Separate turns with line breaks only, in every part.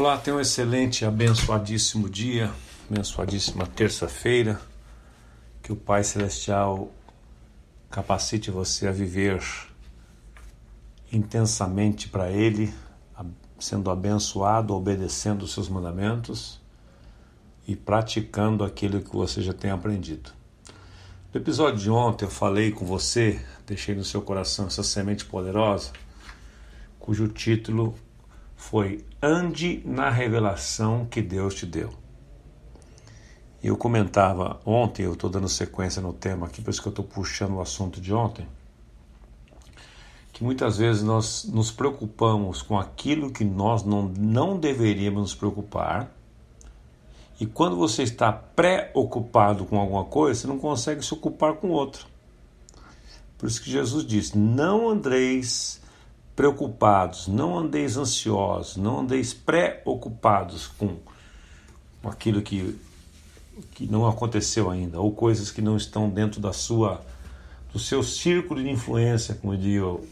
Olá, tenha um excelente, abençoadíssimo dia, abençoadíssima terça-feira. Que o Pai Celestial capacite você a viver intensamente para Ele, sendo abençoado, obedecendo os seus mandamentos e praticando aquilo que você já tem aprendido. No episódio de ontem eu falei com você, deixei no seu coração essa semente poderosa, cujo título foi Ande na revelação que Deus te deu. Eu comentava ontem, eu estou dando sequência no tema aqui, por isso que eu estou puxando o assunto de ontem, que muitas vezes nós nos preocupamos com aquilo que nós não deveríamos nos preocupar, e quando você está preocupado com alguma coisa, você não consegue se ocupar com outra. Por isso que Jesus disse, não andreis preocupados, não andeis ansiosos, não andeis preocupados com aquilo que não aconteceu ainda, ou coisas que não estão dentro do seu círculo de influência, como diria o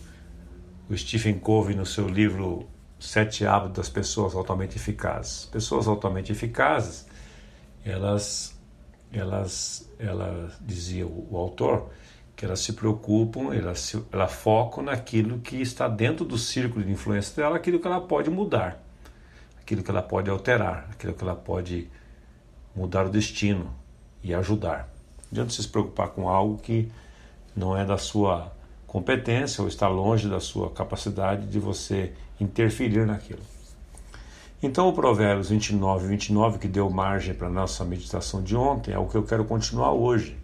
Stephen Covey no seu livro 7 Hábitos das Pessoas Altamente Eficazes. Pessoas altamente eficazes, elas dizia o autor, que elas se preocupam, elas focam naquilo que está dentro do círculo de influência dela, aquilo que ela pode mudar, aquilo que ela pode alterar, aquilo que ela pode mudar o destino e ajudar. Não adianta você se preocupar com algo que não é da sua competência ou está longe da sua capacidade de você interferir naquilo. Então o Provérbios 29, que deu margem para a nossa meditação de ontem, é o que eu quero continuar hoje,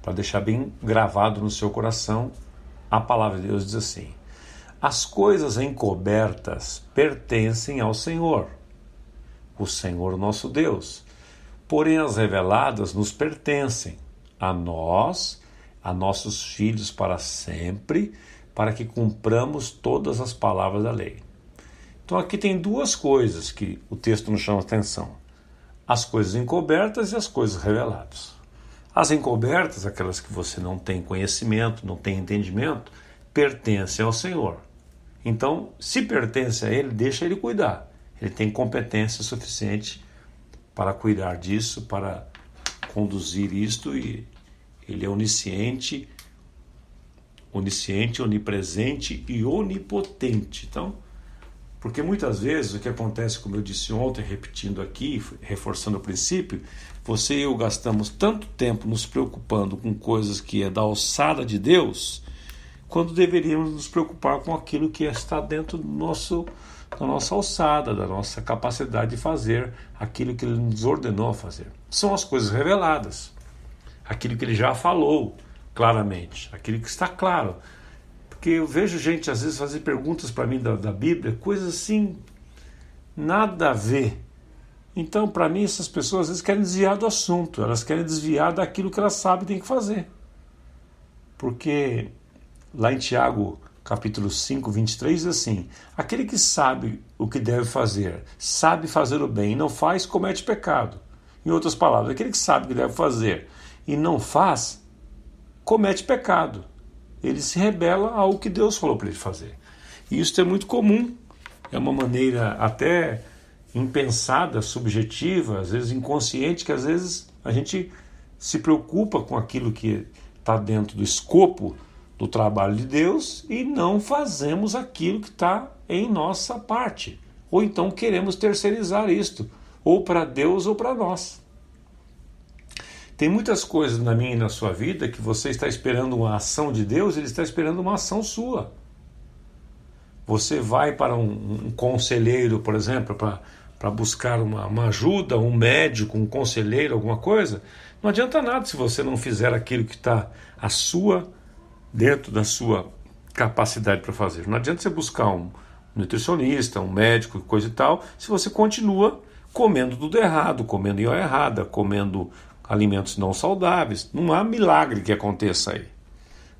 para deixar bem gravado no seu coração. A palavra de Deus diz assim: as coisas encobertas pertencem ao Senhor, o Senhor nosso Deus, porém as reveladas nos pertencem, a nós, a nossos filhos para sempre, para que cumpramos todas as palavras da lei. Então aqui tem duas coisas que o texto nos chama a atenção: as coisas encobertas e as coisas reveladas. As encobertas, aquelas que você não tem conhecimento, não tem entendimento, pertencem ao Senhor. Então, se pertence a Ele, deixa Ele cuidar. Ele tem competência suficiente para cuidar disso, para conduzir isto, e Ele é onisciente, onipresente e onipotente. Então, porque muitas vezes o que acontece, como eu disse ontem, repetindo aqui, reforçando o princípio, você e eu gastamos tanto tempo nos preocupando com coisas que é da alçada de Deus, quando deveríamos nos preocupar com aquilo que está dentro da nossa alçada, da nossa capacidade de fazer aquilo que Ele nos ordenou a fazer. São as coisas reveladas, aquilo que Ele já falou claramente, aquilo que está claro. Porque eu vejo gente às vezes fazer perguntas para mim da Bíblia, coisas assim, nada a ver. Então, para mim, essas pessoas às vezes querem desviar do assunto, elas querem desviar daquilo que elas sabem que tem que fazer. Porque lá em Tiago, capítulo 5, 23, diz assim: aquele que sabe o que deve fazer, sabe fazer o bem e não faz, comete pecado. Em outras palavras, aquele que sabe o que deve fazer e não faz, comete pecado. Ele se rebela ao que Deus falou para ele fazer. E isso é muito comum, é uma maneira até impensada, subjetiva, às vezes inconsciente, que às vezes a gente se preocupa com aquilo que está dentro do escopo do trabalho de Deus e não fazemos aquilo que está em nossa parte. Ou então queremos terceirizar isto, ou para Deus ou para nós. Tem muitas coisas na minha e na sua vida que você está esperando uma ação de Deus, Ele está esperando uma ação sua. Você vai para um conselheiro, por exemplo, para buscar uma ajuda, um médico, um conselheiro, alguma coisa, não adianta nada se você não fizer aquilo que está dentro da sua capacidade para fazer. Não adianta você buscar um nutricionista, um médico, coisa e tal, se você continua comendo tudo errado, comendo em hora errada, comendo alimentos não saudáveis. Não há milagre que aconteça aí.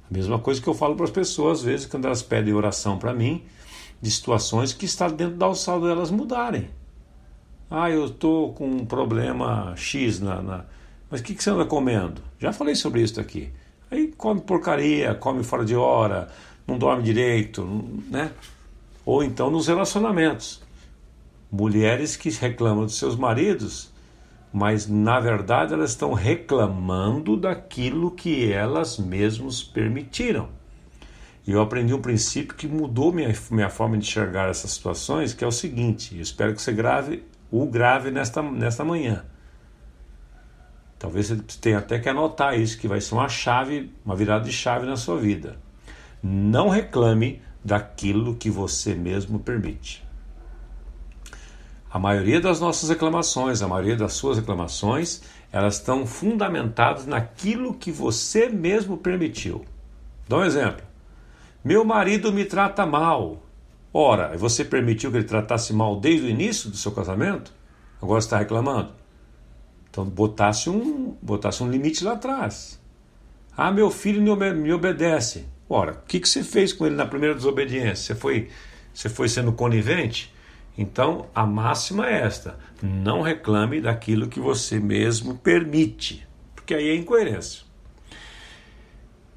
A mesma coisa que eu falo para as pessoas, às vezes, quando elas pedem oração para mim, de situações que está dentro da alçada delas mudarem. Eu estou com um problema X Mas o que você anda comendo? Já falei sobre isso aqui. Aí come porcaria, come fora de hora, não dorme direito, né? Ou então nos relacionamentos. Mulheres que reclamam dos seus maridos, mas na verdade elas estão reclamando daquilo que elas mesmas permitiram. E eu aprendi um princípio que mudou minha forma de enxergar essas situações, que é o seguinte: eu espero que você grave nesta manhã. Talvez você tenha até que anotar isso, que vai ser uma virada de chave na sua vida. Não reclame daquilo que você mesmo permite. A maioria das nossas reclamações, a maioria das suas reclamações, elas estão fundamentadas naquilo que você mesmo permitiu. Dá um exemplo. Meu marido me trata mal. Ora, você permitiu que ele tratasse mal desde o início do seu casamento? Agora você está reclamando? Então botasse um limite lá atrás. Ah, meu filho me obedece. Ora, o que você fez com ele na primeira desobediência? Você foi sendo conivente? Então, a máxima é esta: não reclame daquilo que você mesmo permite, porque aí é incoerência.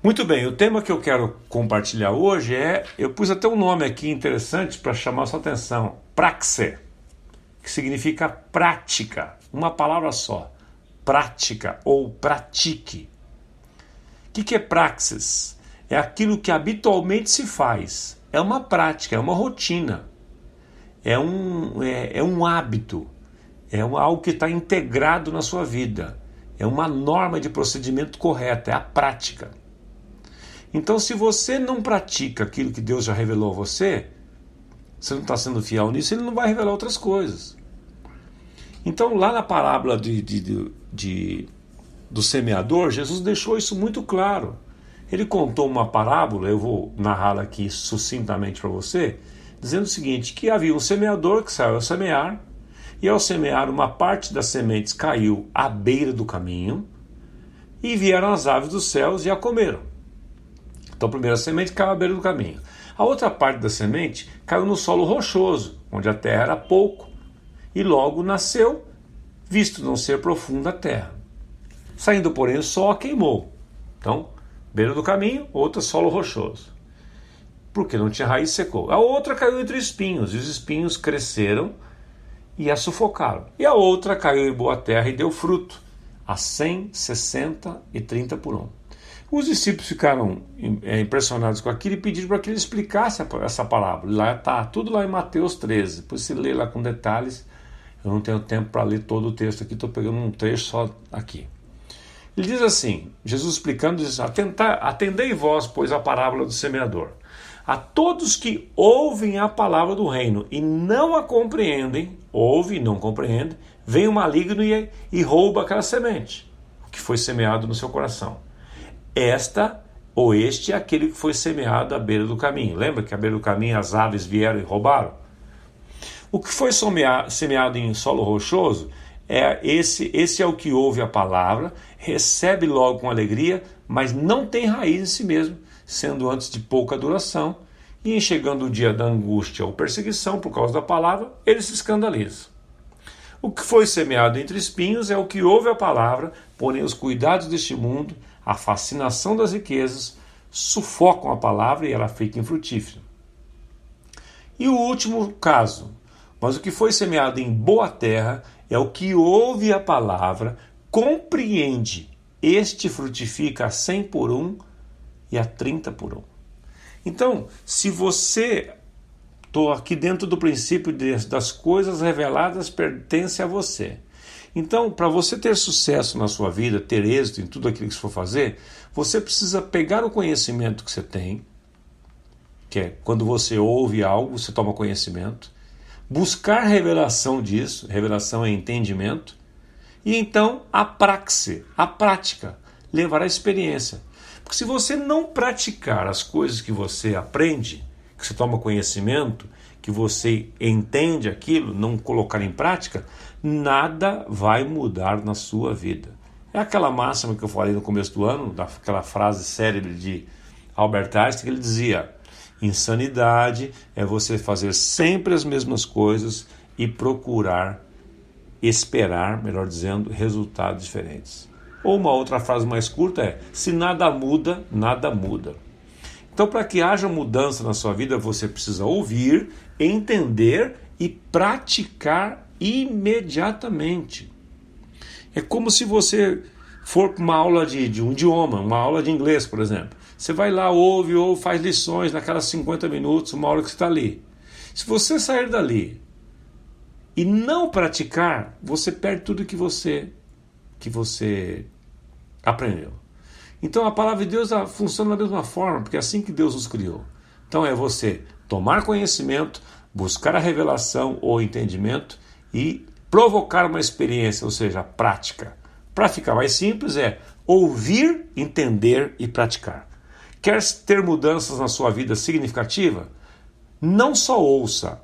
Muito bem, o tema que eu quero compartilhar hoje eu pus até um nome aqui interessante para chamar a sua atenção: praxe, que significa prática, uma palavra só, prática ou pratique. O que é praxis? É aquilo que habitualmente se faz, é uma prática, é uma rotina. É um hábito, algo que está integrado na sua vida, é uma norma de procedimento correta, é a prática. Então, se você não pratica aquilo que Deus já revelou a você não está sendo fiel nisso, Ele não vai revelar outras coisas. Então, lá na parábola do semeador, Jesus deixou isso muito claro. Ele contou uma parábola, eu vou narrá-la aqui sucintamente para você, dizendo o seguinte, que havia um semeador que saiu a semear, e ao semear uma parte das sementes caiu à beira do caminho, e vieram as aves dos céus e a comeram. Então a primeira semente caiu à beira do caminho. A outra parte da semente caiu no solo rochoso, onde a terra era pouco, e logo nasceu, visto não ser profunda a terra. Saindo, porém, o sol a queimou. Então, beira do caminho, outra solo rochoso. Porque não tinha raiz, secou. A outra caiu entre espinhos, e os espinhos cresceram e a sufocaram. E a outra caiu em boa terra e deu fruto, a 100, 60 e 30 por 1. Os discípulos ficaram impressionados com aquilo e pediram para que ele explicasse essa parábola. Lá está, tudo lá em Mateus 13. Depois se lê lá com detalhes. Eu não tenho tempo para ler todo o texto aqui, estou pegando um trecho só aqui. Ele diz assim, Jesus explicando, diz: atendei vós, pois, a parábola do semeador. A todos que ouvem a palavra do reino e não a compreendem, ouve e não compreende, vem o maligno e rouba aquela semente, o que foi semeado no seu coração. Este é aquele que foi semeado à beira do caminho. Lembra que à beira do caminho as aves vieram e roubaram? O que foi semeado em solo rochoso, esse é o que ouve a palavra, recebe logo com alegria, mas não tem raiz em si mesmo, sendo antes de pouca duração, e em chegando o dia da angústia ou perseguição por causa da palavra, ele se escandaliza. O que foi semeado entre espinhos é o que ouve a palavra, porém os cuidados deste mundo, a fascinação das riquezas, sufocam a palavra e ela fica infrutífera. E o último caso, mas o que foi semeado em boa terra é o que ouve a palavra, compreende, este frutifica a 100 por 1 e a 30 por 1. Então, se você... Estou aqui dentro do princípio das coisas reveladas pertence a você. Então, para você ter sucesso na sua vida, ter êxito em tudo aquilo que você for fazer, você precisa pegar o conhecimento que você tem, que é quando você ouve algo, você toma conhecimento, buscar revelação disso, revelação é entendimento, e então a praxe, a prática, levar à experiência. Porque se você não praticar as coisas que você aprende, que você toma conhecimento, que você entende aquilo, não colocar em prática, nada vai mudar na sua vida. É aquela máxima que eu falei no começo do ano, daquela frase célebre de Albert Einstein, que ele dizia: insanidade é você fazer sempre as mesmas coisas e procurar esperar, melhor dizendo, resultados diferentes. Ou uma outra frase mais curta é: se nada muda, nada muda. Então, para que haja mudança na sua vida, você precisa ouvir, entender e praticar imediatamente. É como se você for para uma aula de um idioma, uma aula de inglês, por exemplo. Você vai lá, ouve, faz lições naquelas 50 minutos, uma hora que você está ali. Se você sair dali e não praticar, você perde tudo que você aprendeu. Então a palavra de Deus funciona da mesma forma, porque é assim que Deus nos criou. Então é você tomar conhecimento, buscar a revelação ou entendimento e provocar uma experiência, ou seja, a prática. Para ficar mais simples é ouvir, entender e praticar. Quer ter mudanças na sua vida significativa? Não só ouça,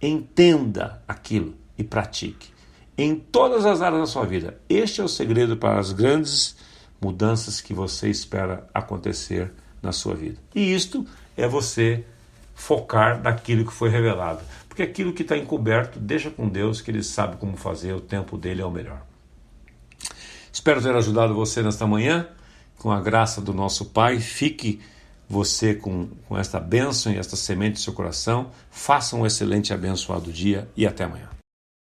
entenda aquilo e pratique. Em todas as áreas da sua vida. Este é o segredo para as grandes mudanças que você espera acontecer na sua vida. E isto é você focar naquilo que foi revelado. Porque aquilo que está encoberto, deixa com Deus, que Ele sabe como fazer, o tempo dele é o melhor. Espero ter ajudado você nesta manhã, com a graça do nosso Pai. Fique você com esta bênção e esta semente do seu coração. Faça um excelente e abençoado dia e até amanhã.